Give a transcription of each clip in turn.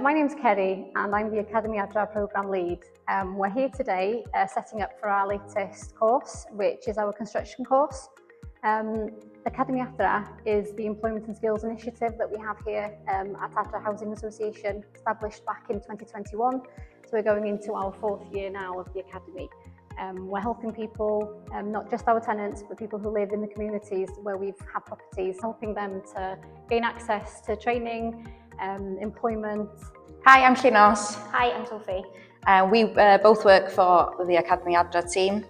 My name's Kerry and I'm the Academi Adra programme lead. We're here today setting up for our latest course, which is our construction course. Academi Adra is the employment and skills initiative that we have here at Adra Housing Association, established back in 2021. So we're going into our 4th year now of the Academy. We're helping people, not just our tenants, but people who live in the communities where we've had properties, helping them to gain access to training, employment. Hi, I'm Llynos. Hi, I'm Sophie. We both work for the Academi Adra team.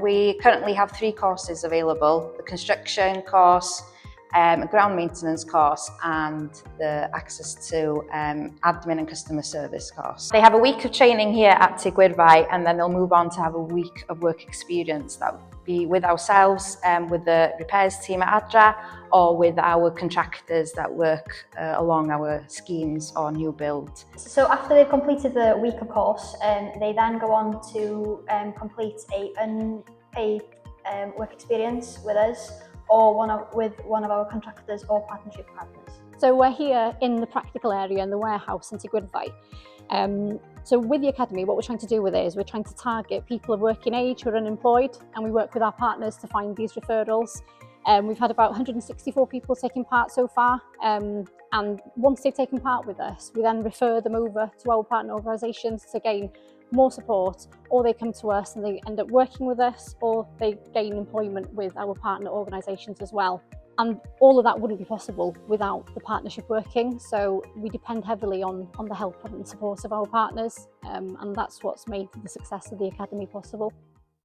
We currently have 3 courses available: the construction course, a ground maintenance course, and the access to admin and customer service course. They have a week of training here at Tigwirfau, and then they'll move on to have a week of work experience. That would be with ourselves, with the repairs team at Adra, or with our contractors that work along our schemes or new build. So after they've completed the week of course, they then go on to complete a unpaid work experience with us, or with one of our contractors or partnership partners. So we're here in the practical area in the warehouse in Tigwirfau. So with the Academy, what we're trying to do with it is we're trying to target people of working age who are unemployed, and we work with our partners to find these referrals. We've had about 164 people taking part so far, and once they've taken part with us, we then refer them over to our partner organisations to gain more support, or they come to us and they end up working with us, or they gain employment with our partner organisations as well. And all of that wouldn't be possible without the partnership working, so we depend heavily on the help and support of our partners, and that's what's made the success of the Academy possible.